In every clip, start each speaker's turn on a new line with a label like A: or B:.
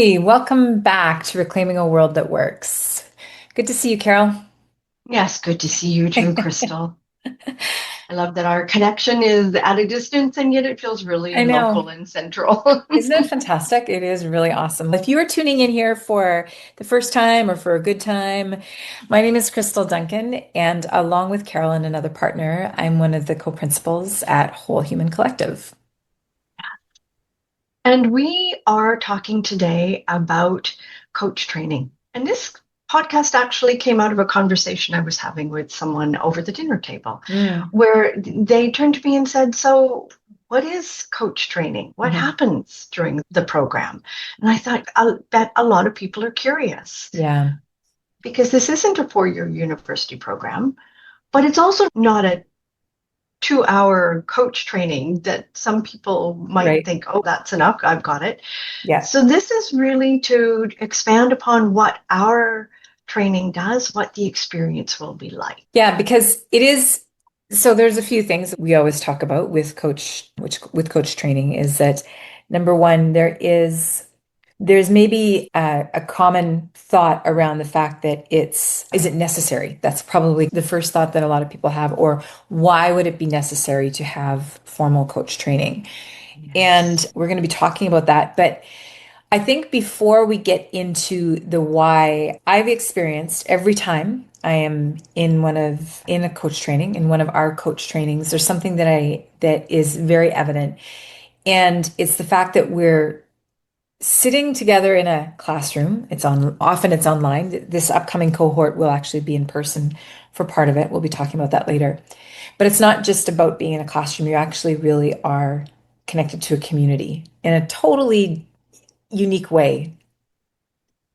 A: Hey, welcome back to Reclaiming a World That Works. Good to see you, Carol.
B: Yes, good to see you too, Christal. I love that our connection is at a distance and yet it feels really
A: I know.
B: local and central.
A: Isn't it fantastic? It is really awesome. If you are tuning in here for the first time or for a good time, my name is Christal Duncan, and along with Carol and another partner, I'm one of the co-principals at Whole Human Collective.
B: And we are talking today about coach training. And this podcast actually came out of a conversation I was having with someone over the dinner table,
A: Mm,
B: where they turned to me and said, "So, what is coach training? What
A: mhm.
B: happens during the program?" And I thought, I bet a lot of people are curious
A: Yeah,
B: because this isn't a 4-year university program. But it's also not a 2-hour coach training that some people might
A: right.
B: think, oh, that's enough. I've got it.
A: Yeah.
B: So this is really to expand upon what our training does, what the experience will be like.
A: Yeah, because it is so there's a few things we always talk about with coach training is that number one, there's maybe a common thought around the fact that is it necessary? That's probably the first thought that a lot of people have, or why would it be necessary to have formal coach training? And
B: Yes.
A: we're going to be talking about that. But I think before we get into the why, I've experienced every time I am in a coach training, in one of our coach trainings, there's something that is very evident. And it's the fact that we're sitting together in a classroom. Often it's online. This upcoming cohort will actually be in person for part of it. We'll be talking about that later. But it's not just about being in a classroom. You actually really are connected to a community in a totally unique way.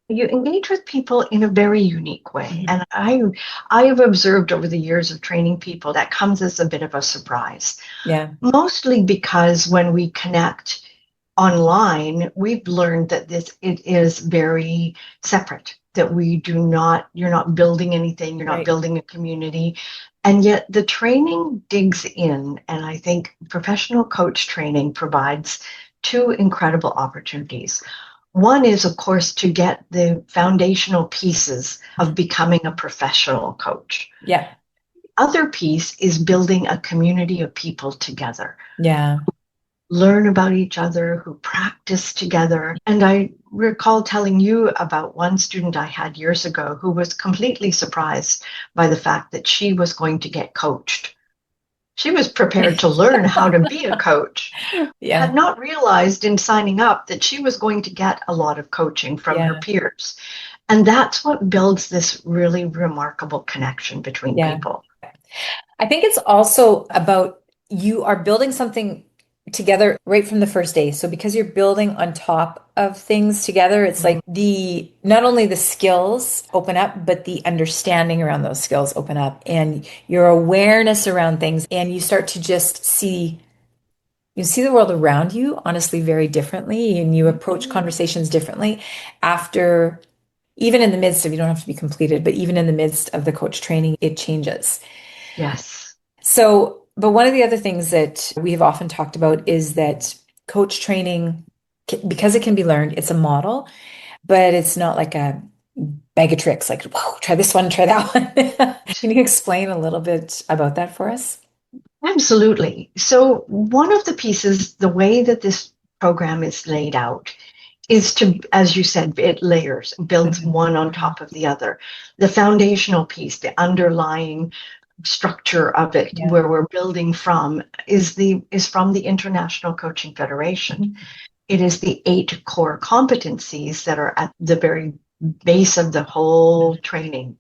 B: You engage with people in a very unique way.
A: Mhm.
B: And I have observed over the years of training people that comes as a bit of a surprise.
A: Yeah,
B: Mostly because when we connect online, we've learned that it is very separate, that you're not building anything, you're not
A: right.
B: building a community. And yet the training digs in, and I think professional coach training provides two incredible opportunities. One is, of course, to get the foundational pieces of becoming a professional coach.
A: Yeah,
B: Other piece is building a community of people together,
A: yeah.
B: learn about each other, who practice together. And I recall telling you about one student I had years ago who was completely surprised by the fact that she was going to get coached. She was prepared to learn how to be a coach, had
A: Yeah,
B: not realized in signing up that she was going to get a lot of coaching from her
A: yeah,
B: peers. And that's what builds this really remarkable connection between
A: yeah.
B: people.
A: I think it's also about you are building something together right from the first day. So because you're building on top of things together, it's like the not only the skills open up, but the understanding around those skills open up and your awareness around things, and you start to just see the world around you honestly very differently, and you approach conversations differently after, even in the midst of, you don't have to be completed, but even in the midst of the coach training, it changes.
B: Yes.
A: So, but one of the other things that we have often talked about is that coach training, because it can be learned, it's a model, but it's not like a bag of tricks, like, whoa, try this one, try that one. Can you explain a little bit about that for us?
B: Absolutely. So, one of the pieces, the way that this program is laid out, is to, as you said, it layers, builds
A: Mhm.
B: one on top of the other. The foundational piece, the underlying structure of it,
A: Yeah.
B: where we're building from, is from the International Coaching Federation.
A: Mhm.
B: It is the 8 core competencies that are at the very base of the whole training.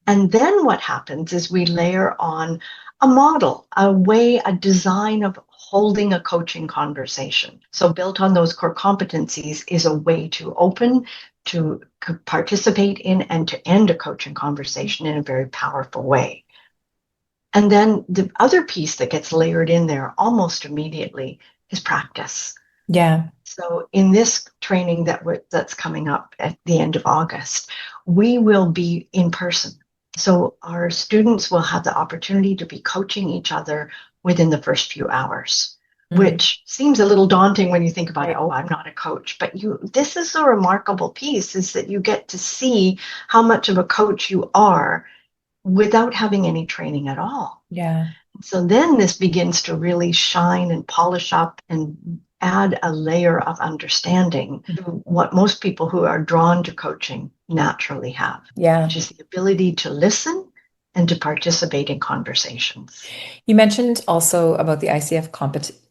B: And then what happens is we layer on a model, a way, a design of holding a coaching conversation. So, built on those core competencies is a way to open, to participate in, and to end a coaching conversation in a very powerful way. And then the other piece that gets layered in there almost immediately is practice.
A: Yeah.
B: So in this training that's coming up at the end of August, we will be in person. So our students will have the opportunity to be coaching each other within the first few hours.
A: Mm.
B: which seems a little daunting when you think about it.
A: Right.
B: Oh, I'm not a coach. But this is a remarkable piece, is that you get to see how much of a coach you are without having any training at all.
A: Yeah.
B: So then this begins to really shine and polish up and add a layer of understanding to what most people who are drawn to coaching naturally have,
A: Yeah.
B: which is the ability to listen and to participate in conversations.
A: You mentioned also about the ICF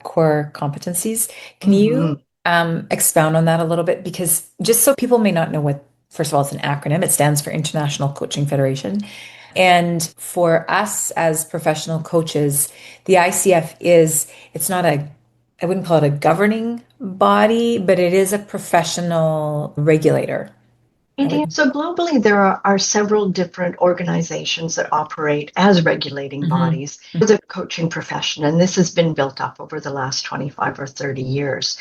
A: core competencies. Can you
B: Mhm.
A: expound on that a little bit? Because just so people may not know what, first of all, it's an acronym. It stands for International Coaching Federation. And for us as professional coaches, the ICF it's not I wouldn't call it a governing body, but it is a professional regulator. I
B: It is.
A: would.
B: So globally, there are several different organizations that operate as regulating
A: Mhm.
B: bodies for the coaching profession, and this has been built up over the last 25 or 30 years.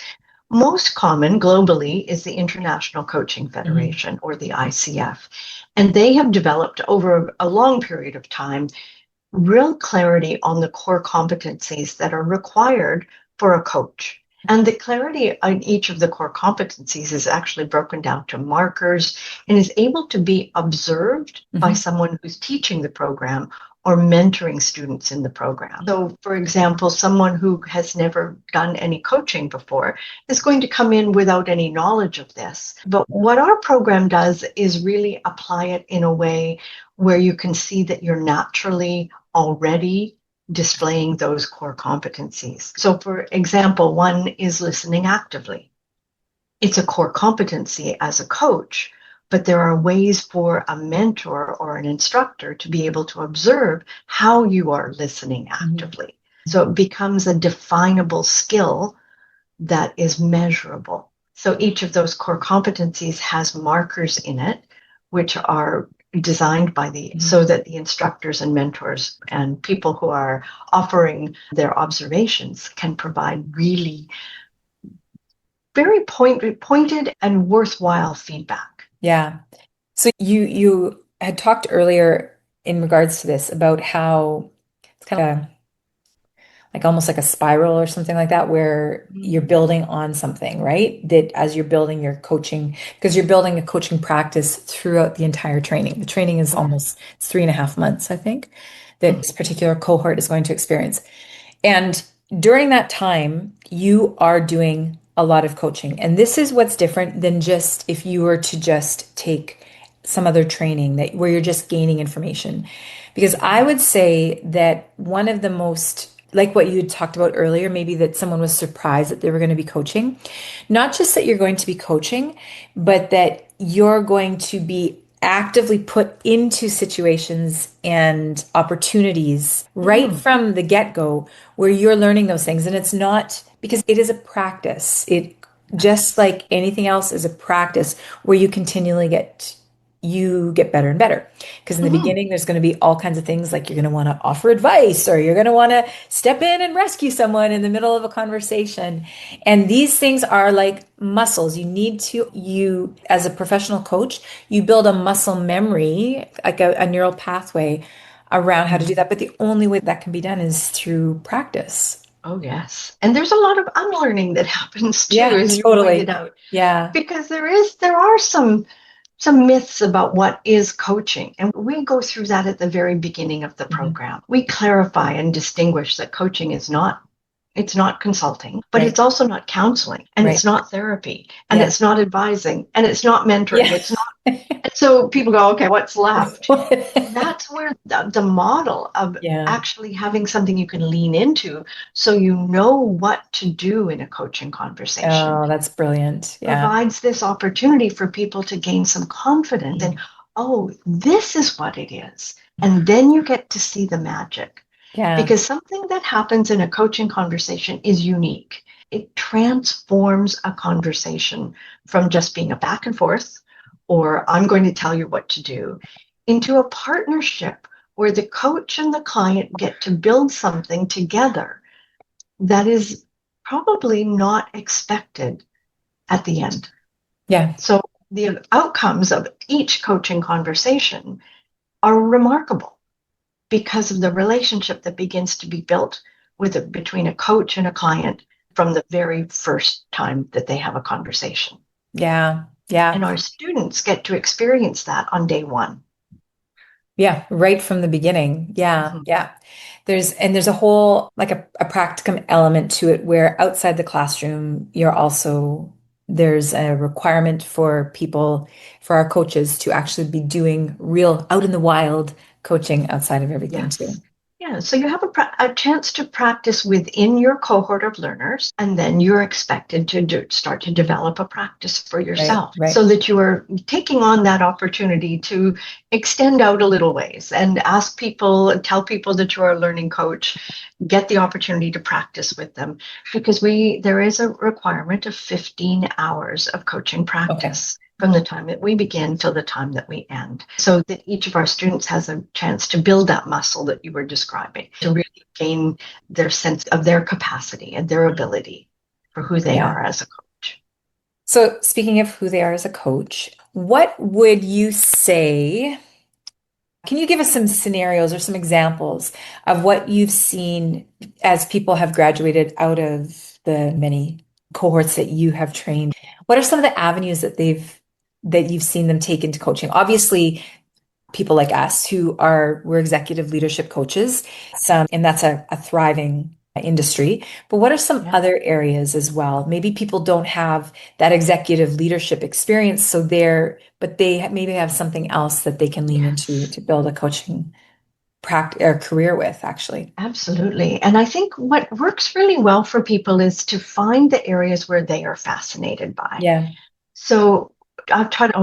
B: Most common globally is the International Coaching
A: Mhm.
B: Federation, or the ICF, and they have developed over a long period of time real clarity on the core competencies that are required for a coach. And the clarity on each of the core competencies is actually broken down to markers and is able to be observed by
A: Mhm.
B: someone who's teaching the program or mentoring students in the program. So, for example, someone who has never done any coaching before is going to come in without any knowledge of this. But what our program does is really apply it in a way where you can see that you're naturally already displaying those core competencies. So, for example, one is listening actively. It's a core competency as a coach, but there are ways for a mentor or an instructor to be able to observe how you are listening
A: Mhm.
B: actively. So it becomes a definable skill that is measurable. So each of those core competencies has markers in it, which are designed by
A: Mhm.
B: so that the instructors and mentors and people who are offering their observations can provide really very pointed and worthwhile feedback.
A: Yeah. So you had talked earlier in regards to this about how it's kind of like almost like a spiral or something like that, where you're
B: Mm.
A: building on something, right? That as you're building your coaching, because you're building a coaching practice throughout the entire training. The training is
B: Yeah.
A: almost it's 3.5 months, I think, that this
B: Mhm.
A: particular cohort is going to experience. And during that time, you are doing a lot of coaching. And this is what's different than just if you were to just take some other training that where you're just gaining information. Because I would say that one of the most like what you had talked about earlier, maybe that someone was surprised that they were going to be coaching. Not just that you're going to be coaching, but that you're going to be actively put into situations and opportunities right
B: Mm.
A: from the get-go where you're learning those things. And it's not because it is a practice. It just
B: Yes.
A: like anything else is a practice where you get better and better. Because in the
B: Mhm.
A: beginning, there's going to be all kinds of things like you're going to want to offer advice or you're going to want to step in and rescue someone in the middle of a conversation. And these things are like muscles. You, as a professional coach, you build a muscle memory, like a neural pathway around how to do that. But the only way that can be done is through practice.
B: Oh, yes. And there's a lot of unlearning that happens too,
A: Yeah,
B: as you pointed
A: totally.
B: out,
A: Yeah.
B: because there are some myths about what is coaching. And we go through that at the very beginning of the
A: Mhm.
B: program. We clarify and distinguish that coaching is not it's not consulting, but
A: Right.
B: it's also not counseling, and
A: Right.
B: it's not therapy, and
A: Yeah.
B: it's not advising, and it's not mentoring.
A: Yeah.
B: It's not. And so people go, okay, what's left? That's where the model of
A: Yeah.
B: actually having something you can lean into so you know what to do in a coaching conversation
A: Oh, that's brilliant. Yeah.
B: provides this opportunity for people to gain some confidence and,
A: Mhm.
B: oh, this is what it is. And then you get to see the magic.
A: Yeah.
B: Because something that happens in a coaching conversation is unique. It transforms a conversation from just being a back and forth, or I'm going to tell you what to do, into a partnership where the coach and the client get to build something together that is probably not expected at the end.
A: Yeah.
B: So the outcomes of each coaching conversation are remarkable because of the relationship that begins to be built between a coach and a client from the very first time that they have a conversation.
A: Yeah. Yeah.
B: And our students get to experience that on day one.
A: Yeah, right from the beginning. Yeah,
B: Mhm.
A: yeah. There's a whole like a practicum element to it where outside the classroom, there's a requirement for people, for our coaches to actually be doing real out in the wild coaching outside of everything too.
B: Yes. Yeah, so you have a chance to practice within your cohort of learners, and then you're expected to start to develop a practice for
A: Right,
B: yourself
A: right.
B: so that you are taking on that opportunity to extend out a little ways and ask people, tell people that you're a learning coach, get the opportunity to practice with them because there is a requirement of 15 hours of coaching
A: Okay.
B: practice from the time that we begin till the time that we end, so that each of our students has a chance to build that muscle that you were describing, to really gain their sense of their capacity and their ability for who they
A: Yeah.
B: are as a coach.
A: So speaking of who they are as a coach, what would you say? Can you give us some scenarios or some examples of what you've seen as people have graduated out of the many cohorts that you have trained? What are some of the avenues that you've seen them take into coaching? Obviously, people like us we're executive leadership coaches, and that's a thriving industry. But what are some
B: Yeah.
A: other areas as well? Maybe people don't have that executive leadership experience, but maybe have something else that they can lean into
B: Yes.
A: to build a coaching practice or career with, actually.
B: Absolutely. And I think what works really well for people is to find the areas where they are fascinated by.
A: Yeah.
B: So I've taught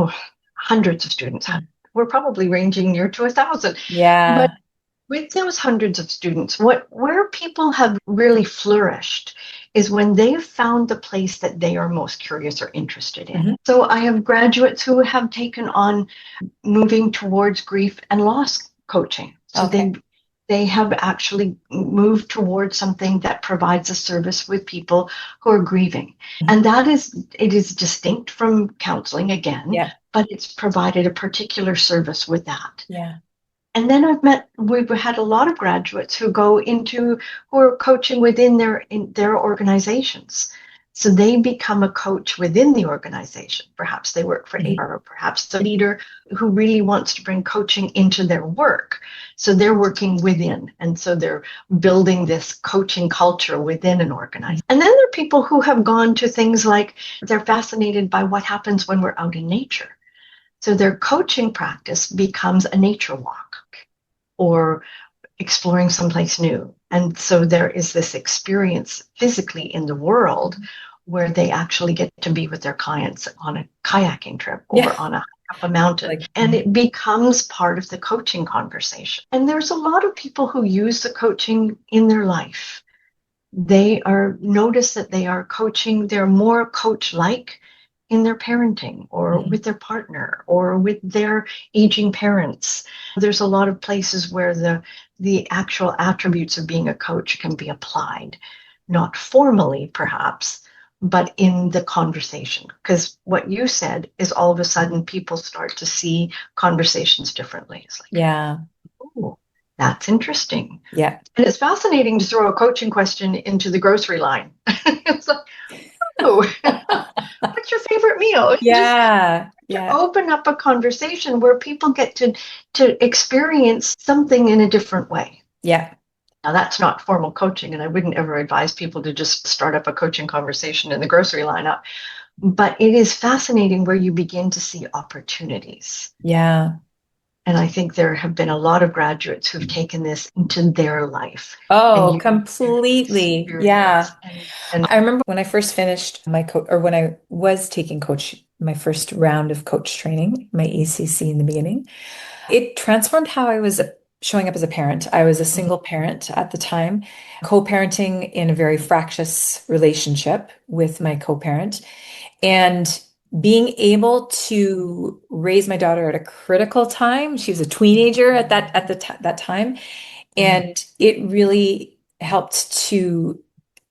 B: hundreds of students. We're probably ranging near to 1,000. But
A: Yeah.
B: with those hundreds of students, where people have really flourished is when they've found the place that they are most curious or interested in.
A: Mhm.
B: So I have graduates who have taken on moving towards grief and loss coaching. So
A: Okay.
B: they have actually moved towards something that provides a service with people who are grieving.
A: Mhm.
B: And it is distinct from counseling again,
A: Yeah.
B: but it's provided a particular service with that.
A: Yeah.
B: And then we've had a lot of graduates who are coaching within in their organizations. So they become a coach within the organization. Perhaps they work for
A: Mhm.
B: HR, or perhaps a leader who really wants to bring coaching into their work. So they're working within. And so they're building this coaching culture within an
A: Mhm.
B: organization. And then there are people who have gone to things like they're fascinated by what happens when we're out in nature. So their coaching practice becomes a nature walk or exploring someplace new. And so there is this experience physically in the world where they actually get to be with their clients on a kayaking trip
A: Yeah.
B: or on a up a mountain.
A: Like,
B: And it becomes part of the coaching conversation. And there's a lot of people who use the coaching in their life. Notice that they are coaching, they're more coach-like in their parenting or
A: mhm.
B: with their partner or with their aging parents. There's a lot of places where the actual attributes of being a coach can be applied, not formally perhaps, but in the conversation. Because what you said is all of a sudden people start to see conversations differently. It's like,
A: Yeah.
B: oh, that's interesting.
A: Yeah.
B: And it's fascinating to throw a coaching question into the grocery line. It's like, oh, what's your favorite meal? Just
A: Yeah.
B: to
A: Yeah.
B: open up a conversation where people get to experience something in a different way.
A: Yeah.
B: Now, that's not formal coaching, and I wouldn't ever advise people to just start up a coaching conversation in the grocery lineup. But it is fascinating where you begin to see opportunities.
A: Yeah.
B: And I think there have been a lot of graduates who've taken this into their life and
A: Oh,
B: used their
A: completely. Yeah.
B: experience. And
A: I remember when I first finished my coach, or when I was taking my first round of coach training, my ACC in the beginning, it transformed how I was showing up as a parent. I was a single parent at the time, co-parenting in a very fractious relationship with my co-parent, and being able to raise my daughter at a critical time. She was a teenager that time, and it really helped to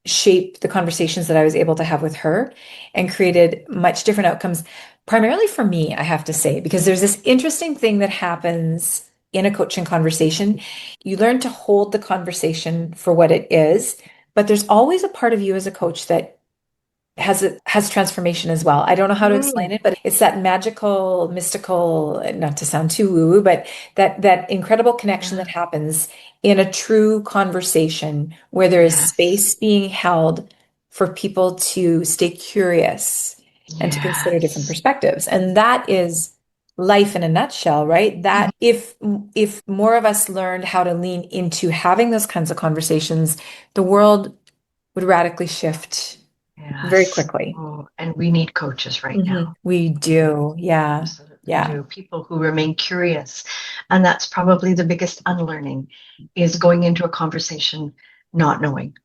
A: shape the conversations that I was able to have with her and created much different outcomes, primarily for me, I have to say, because there's this interesting thing that happens in a coaching conversation. You learn to hold the conversation for what it is, but there's always a part of you as a coach that has transformation as well. I don't know how to explain
B: Mm,
A: it, but it's that magical, mystical, not to sound too woo-woo, but that incredible connection that
B: yeah.
A: happens in a true conversation where there is
B: Yes.
A: space being held for people to stay curious and to consider different
B: Yes.
A: perspectives. And that is life in a nutshell, right? That if more of us learned how to lean into having those kinds of conversations, the world would radically shift very
B: Yes.
A: quickly.
B: Oh, and we need coaches right now.
A: We
B: We
A: do. Yeah.
B: absolutely
A: Yeah.
B: do. People who remain curious. And that's probably the biggest unlearning is going into a conversation not knowing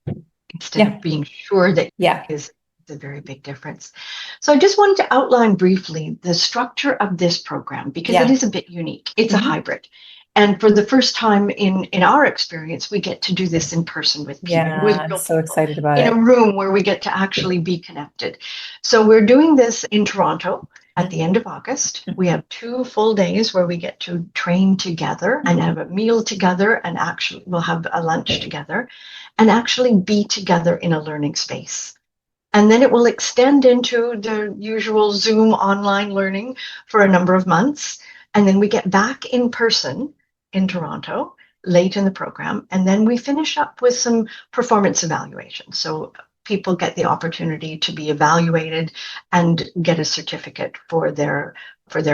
B: instead of
A: Yeah.
B: being sure that
A: Yeah.
B: is a very big difference. So I just wanted to outline briefly the structure of this program because it
A: Yeah.
B: is a bit unique. It's a
A: Hmm.
B: hybrid. And for the first time in our experience, we get to do this in person with people,
A: Yeah.
B: with
A: I'm
B: real
A: so
B: people
A: excited about
B: in a
A: it.
B: room where we get to actually be connected. So we're doing this in Toronto at the end of August. We have 2 full days where we get to train together and have a meal together and actually we'll have a lunch together and actually be together in a learning space. And then it will extend into the usual Zoom online learning for a number of months. And then we get back in person in Toronto late in the program. And then we finish up with some performance evaluation. So people get the opportunity to be evaluated and get a certificate for their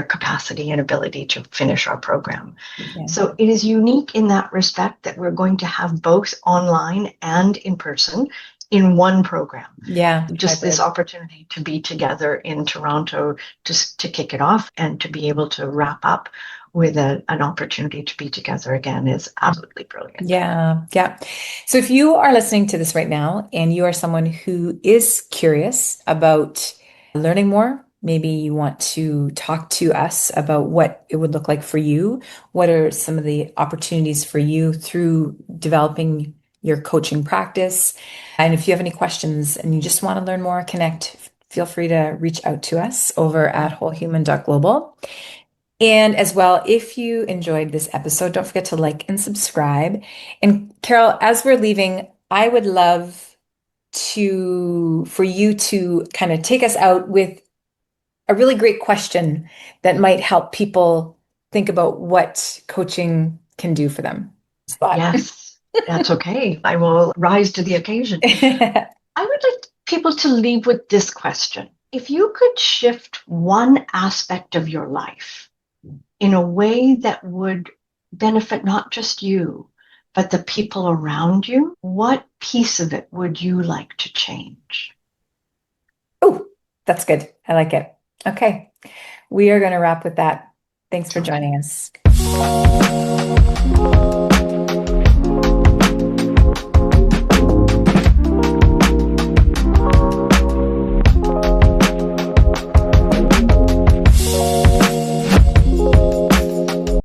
B: capacity and ability to finish our program.
A: Yeah.
B: So it is unique in that respect that we're going to have both online and in person in one program.
A: Yeah.
B: Just this
A: Hybrid.
B: opportunity to be together in Toronto to kick it off and to be able to wrap up with an opportunity to be together again is absolutely brilliant.
A: Yeah. Yeah. So if you are listening to this right now and you are someone who is curious about learning more, maybe you want to talk to us about what it would look like for you. What are some of the opportunities for you through developing your coaching practice? And if you have any questions and you just want to learn more, connect, feel free to reach out to us over at wholehuman.global. And as well, if you enjoyed this episode, don't forget to like and subscribe. And Carol, as we're leaving, I would love for you to kind of take us out with a really great question that might help people think about what coaching can do for them. Spot.
B: Yes, that's okay. I will rise to the occasion. I would like people to leave with this question. If you could shift one aspect of your life in a way that would benefit not just you, but the people around you, what piece of it would you like to change?
A: Oh, that's good. I like it. Okay. We are going to wrap with that. Thanks for
B: Okay.
A: joining us.